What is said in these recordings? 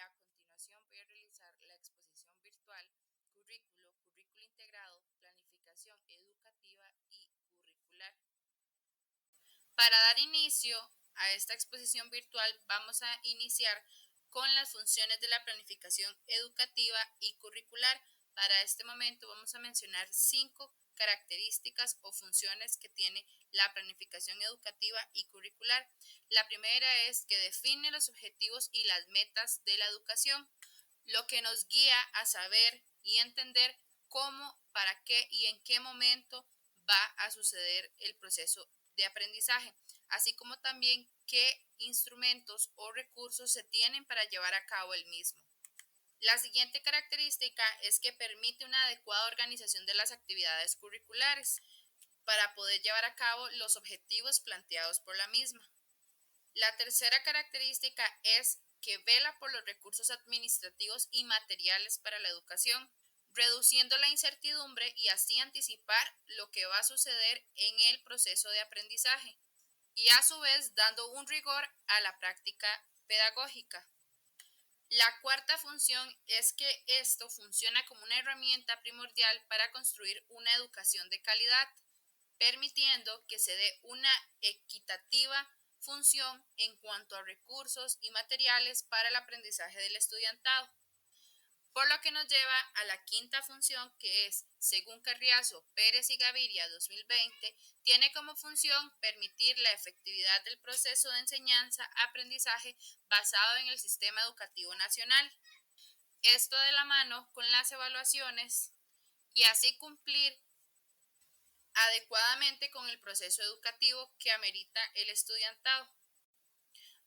a continuación voy a realizar la exposición virtual currículo integrado, planificación educativa y curricular. Para dar inicio a esta exposición virtual vamos a iniciar con las funciones de la planificación educativa y curricular. Para este momento vamos a mencionar 5 características o funciones que tiene la planificación educativa y curricular. La primera es que define los objetivos y las metas de la educación, lo que nos guía a saber y entender cómo, para qué y en qué momento va a suceder el proceso de aprendizaje, así como también qué instrumentos o recursos se tienen para llevar a cabo el mismo. La siguiente característica es que permite una adecuada organización de las actividades curriculares para poder llevar a cabo los objetivos planteados por la misma. La tercera característica es que vela por los recursos administrativos y materiales para la educación, reduciendo la incertidumbre y así anticipar lo que va a suceder en el proceso de aprendizaje y a su vez dando un rigor a la práctica pedagógica. La cuarta función es que esto funciona como una herramienta primordial para construir una educación de calidad, permitiendo que se dé una equitativa función en cuanto a recursos y materiales para el aprendizaje del estudiantado. Por lo que nos lleva a la quinta función, que es, según Carriazo, Pérez y Gaviria 2020, tiene como función permitir la efectividad del proceso de enseñanza-aprendizaje basado en el sistema educativo nacional. Esto de la mano con las evaluaciones y así cumplir adecuadamente con el proceso educativo que amerita el estudiantado.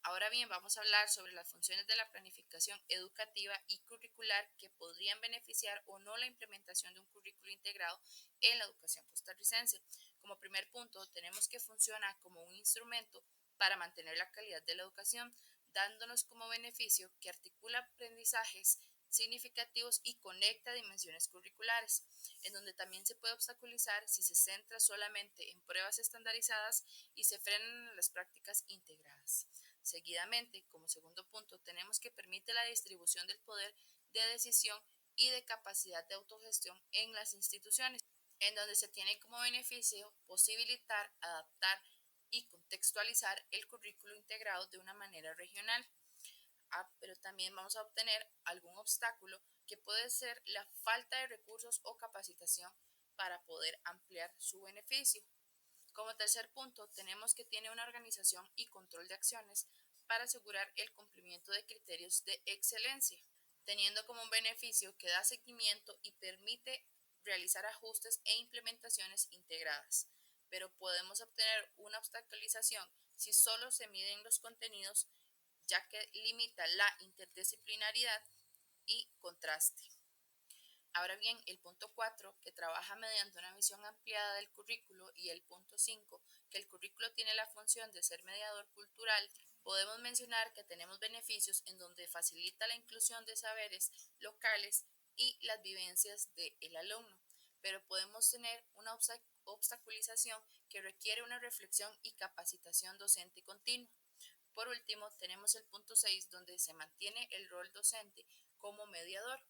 Ahora bien, vamos a hablar sobre las funciones de la planificación educativa y curricular que podrían beneficiar o no la implementación de un currículo integrado en la educación costarricense. Como primer punto, tenemos que funciona como un instrumento para mantener la calidad de la educación, dándonos como beneficio que articula aprendizajes significativos y conecta dimensiones curriculares, en donde también se puede obstaculizar si se centra solamente en pruebas estandarizadas y se frenan las prácticas integradas. Seguidamente, como segundo punto, tenemos que permite la distribución del poder de decisión y de capacidad de autogestión en las instituciones, en donde se tiene como beneficio posibilitar, adaptar y contextualizar el currículo integrado de una manera regional. Pero también vamos a obtener algún obstáculo que puede ser la falta de recursos o capacitación para poder ampliar su beneficio. Como tercer punto, tenemos que tiene una organización y control de acciones para asegurar el cumplimiento de criterios de excelencia, teniendo como un beneficio que da seguimiento y permite realizar ajustes e implementaciones integradas. Pero podemos obtener una obstaculización si solo se miden los contenidos, ya que limita la interdisciplinaridad y contraste. Ahora bien, el punto 4, que trabaja mediante una visión ampliada del currículo, y el punto 5, que el currículo tiene la función de ser mediador cultural, podemos mencionar que tenemos beneficios en donde facilita la inclusión de saberes locales y las vivencias del alumno, pero podemos tener una obstaculización que requiere una reflexión y capacitación docente continua. Por último, tenemos el punto 6, donde se mantiene el rol docente como mediador,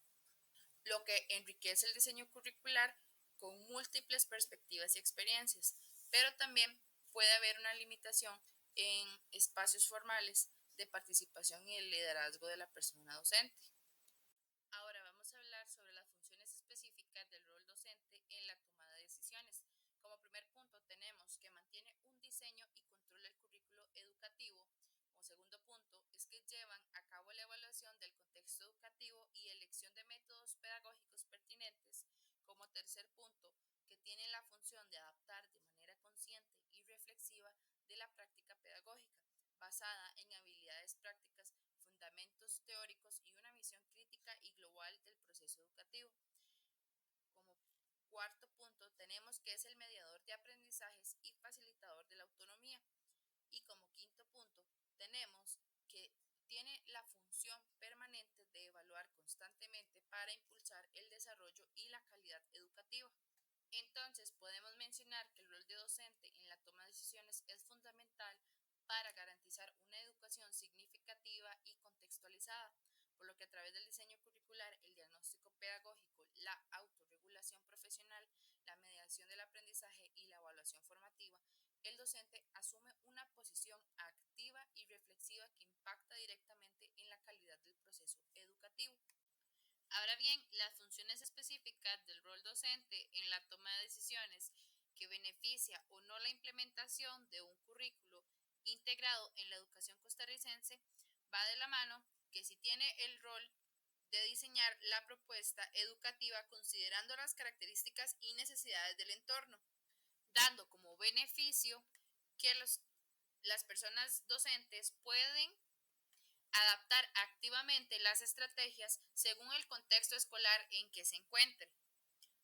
lo que enriquece el diseño curricular con múltiples perspectivas y experiencias, pero también puede haber una limitación en espacios formales de participación y el liderazgo de la persona docente. Ahora vamos a hablar sobre las funciones específicas del rol docente en la toma de decisiones. Como primer punto tenemos que mantiene un diseño y control del currículo educativo. Como segundo punto es que llevan a cabo la evaluación del contexto educativo y elección de métodos pedagógicos pertinentes. Como tercer punto, que tienen la función de adaptar de manera consciente y reflexiva de la práctica pedagógica, basada en habilidades prácticas, fundamentos teóricos y una visión crítica y global del proceso educativo. Como cuarto punto tenemos que es el mediador de aprendizajes y facilitador de la autonomía. Y como quinto punto tenemos que tiene la función permanente de evaluar constantemente para impulsar el desarrollo y la calidad educativa. Entonces podemos mencionar que el rol de docente en la toma de decisiones es fundamental para garantizar una educación significativa y contextualizada, por lo que a través del diseño curricular, el diagnóstico pedagógico, la autorregulación profesional, la mediación del aprendizaje y la evaluación formativa, el docente asume una posición activa y reflexiva que impacta directamente en la calidad del proceso educativo. Ahora bien, las funciones específicas del rol docente en la toma de decisiones que beneficia o no la implementación de un currículo integrado en la educación costarricense va de la mano que si tiene el rol de diseñar la propuesta educativa considerando las características y necesidades del entorno, dando como beneficio que las personas docentes pueden adaptar activamente las estrategias según el contexto escolar en que se encuentren.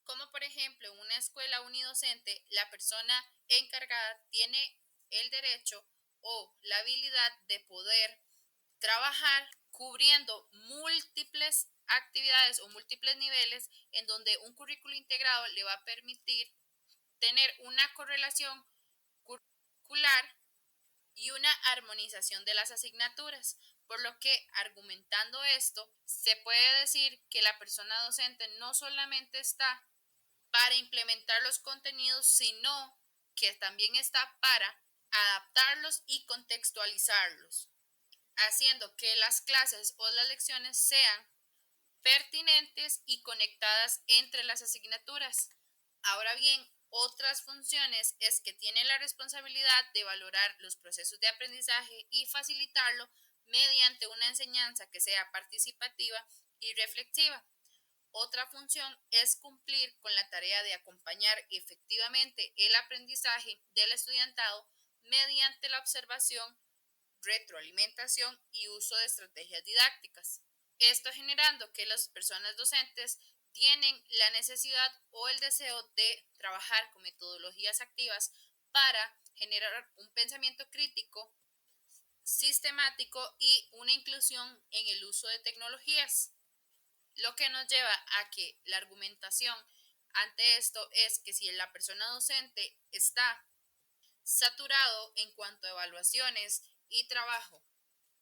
Como por ejemplo en una escuela unidocente, la persona encargada tiene el derecho o la habilidad de poder trabajar cubriendo múltiples actividades o múltiples niveles en donde un currículo integrado le va a permitir tener una correlación curricular y una armonización de las asignaturas, por lo que argumentando esto, se puede decir que la persona docente no solamente está para implementar los contenidos, sino que también está para adaptarlos y contextualizarlos, haciendo que las clases o las lecciones sean pertinentes y conectadas entre las asignaturas. Ahora bien, otras funciones es que tiene la responsabilidad de valorar los procesos de aprendizaje y facilitarlo mediante una enseñanza que sea participativa y reflexiva. Otra función es cumplir con la tarea de acompañar efectivamente el aprendizaje del estudiantado mediante la observación, retroalimentación y uso de estrategias didácticas. Esto generando que las personas docentes tienen la necesidad o el deseo de trabajar con metodologías activas para generar un pensamiento crítico, sistemático y una inclusión en el uso de tecnologías. Lo que nos lleva a que la argumentación ante esto es que si la persona docente está saturado en cuanto a evaluaciones y trabajo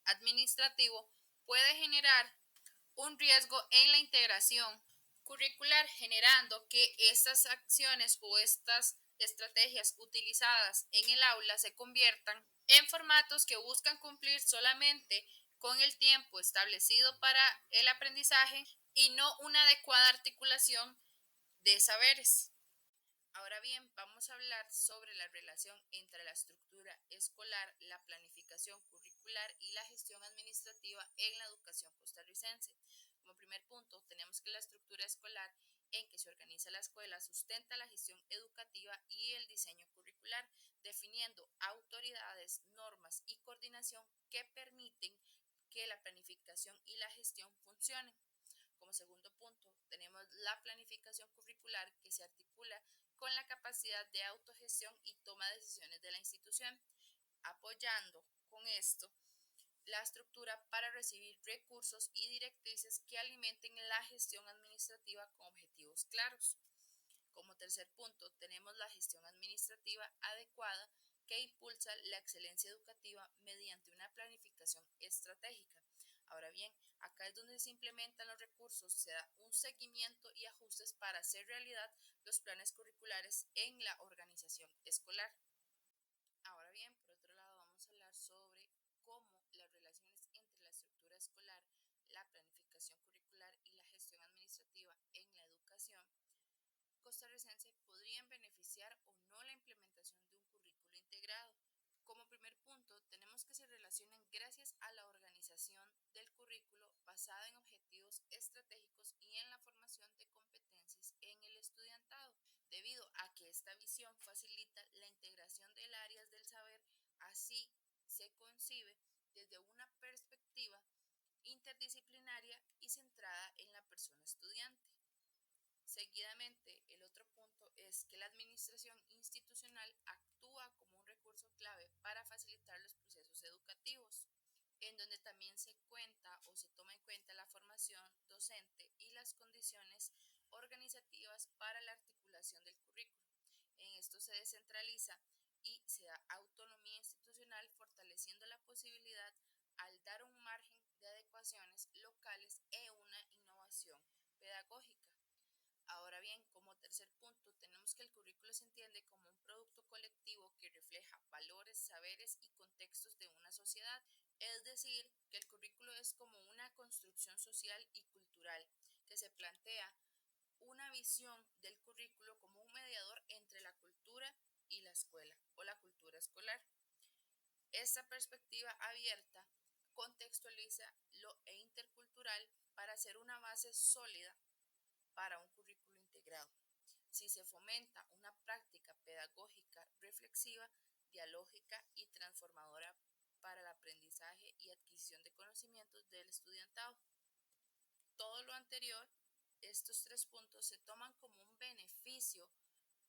administrativo, puede generar un riesgo en la integración curricular, generando que estas acciones o estas estrategias utilizadas en el aula se conviertan en formatos que buscan cumplir solamente con el tiempo establecido para el aprendizaje y no una adecuada articulación de saberes. Ahora bien, vamos a hablar sobre la relación entre la estructura escolar, la planificación curricular y la gestión administrativa en la educación costarricense. Como primer punto, tenemos que la estructura escolar en que se organiza la escuela sustenta la gestión educativa y el diseño curricular, definiendo autoridades, normas y coordinación que permiten que la planificación y la gestión funcionen. Como segundo punto, tenemos la planificación curricular que se articula con la capacidad de autogestión y toma de decisiones de la institución, apoyando con esto la estructura para recibir recursos y directrices que alimenten la gestión administrativa con objetivos claros. Como tercer punto, tenemos la gestión administrativa adecuada que impulsa la excelencia educativa mediante una planificación estratégica. Ahora bien, acá es donde se implementan los recursos, se da un seguimiento y ajustes para hacer realidad los planes curriculares en la organización escolar. Ahora bien, por otro lado, vamos a hablar sobre cómo las relaciones entre la estructura escolar, la planificación curricular y la gestión administrativa en la educación costarricense podrían beneficiar o no la implementación de un currículo integrado. Como primer punto, tenemos que se relacionen gracias a la organización del currículo basada en objetivos estratégicos y en la formación de competencias en el estudiantado, debido a que esta visión facilita la integración de áreas del saber, así se concibe desde una perspectiva interdisciplinaria y centrada en la persona estudiante. Seguidamente, el otro punto es que la administración institucional actúa como un recurso clave para facilitar los procesos educativos, en donde también se cuenta o se toma en cuenta la formación docente y las condiciones organizativas para la articulación del currículo. En esto se descentraliza y se da autonomía institucional, fortaleciendo la posibilidad al dar un margen de adecuación innovaciones locales e una innovación pedagógica. Ahora bien, como tercer punto, tenemos que el currículo se entiende como un producto colectivo que refleja valores, saberes y contextos de una sociedad. Es decir, que el currículo es como una construcción social y cultural que se plantea una visión del currículo como un mediador entre la cultura y la escuela o la cultura escolar. Esta perspectiva abierta contextualiza lo intercultural para hacer una base sólida para un currículo integrado. Si se fomenta una práctica pedagógica reflexiva, dialógica y transformadora para el aprendizaje y adquisición de conocimientos del estudiantado. Todo lo anterior, estos tres puntos se toman como un beneficio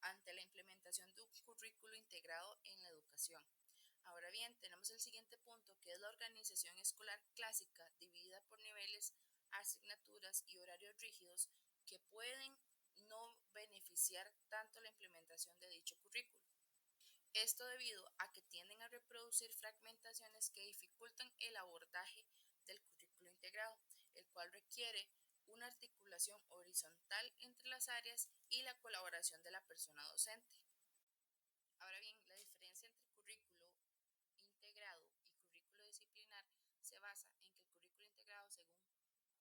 ante la implementación de un currículo integrado en la educación. Ahora bien, tenemos el siguiente punto, que es la organización escolar clásica dividida por niveles, asignaturas y horarios rígidos que pueden no beneficiar tanto la implementación de dicho currículo. Esto debido a que tienden a reproducir fragmentaciones que dificultan el abordaje del currículo integrado, el cual requiere una articulación horizontal entre las áreas y la colaboración de la persona docente. Ahora bien, la diferencia entre currículo integrado y currículo disciplinar se basa en que el currículo integrado, según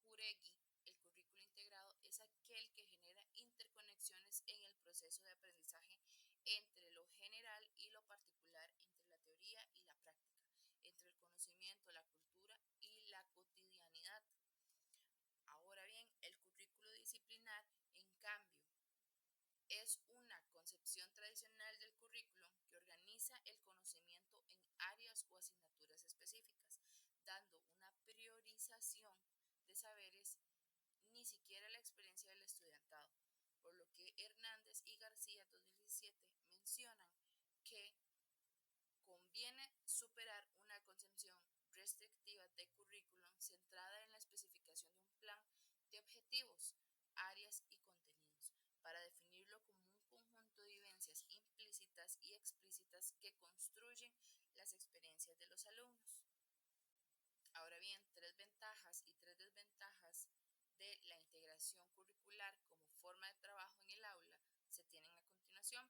Juregui, el currículo integrado es aquel que genera interconexiones en el proceso de aprendizaje entre lo general y lo particular, entre la teoría y la práctica, entre el conocimiento, la cultura y la cotidianidad. Ahora bien, el currículo disciplinar, en cambio, es una concepción tradicional del currículum que organiza el conocimiento en áreas o asignaturas específicas, dando una priorización de saberes ni siquiera la experiencia del estudiantado, por lo que Hernández y García 2017 mencionan que conviene superar una concepción restrictiva de currículum centrada en la especificación de un plan de objetivos, áreas y contenidos, para definirlo como un conjunto de vivencias implícitas y explícitas que construyen las experiencias de los alumnos. Ahora bien, tres ventajas y tres desventajas de la integración curricular como forma de trabajo en el aula se tienen a continuación.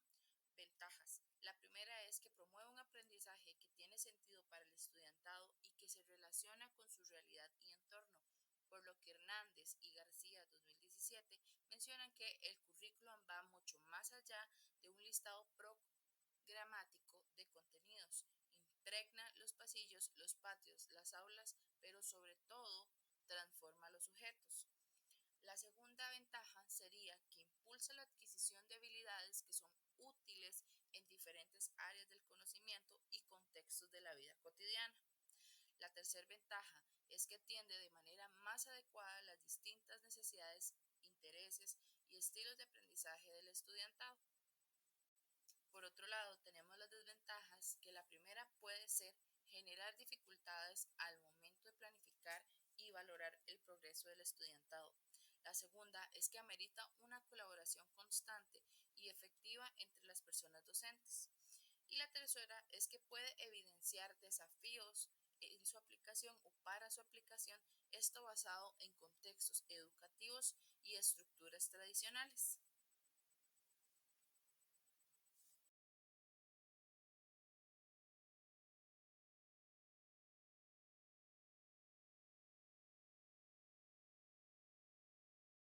Ventajas. La primera es que promueve un aprendizaje que tiene sentido para el estudiantado y que se relaciona con su realidad y entorno, por lo que Hernández y García 2017 mencionan que el currículum va mucho más allá de un listado programático de contenidos. Impregna los pasillos, los patios, las aulas, pero sobre todo transforma los sujetos. La segunda ventaja sería que impulsa la adquisición de habilidades que son útiles en diferentes áreas del conocimiento y contextos de la vida cotidiana. La tercera ventaja es que atiende de manera más adecuada a las distintas necesidades, intereses y estilos de aprendizaje del estudiantado. Por otro lado, tenemos las desventajas, que la primera puede ser generar dificultades al momento de planificar y valorar el progreso del estudiantado. La segunda es que amerita una colaboración constante y efectiva entre las personas docentes. Y la tercera es que puede evidenciar desafíos en su aplicación o para su aplicación, esto basado en contextos educativos y estructuras tradicionales.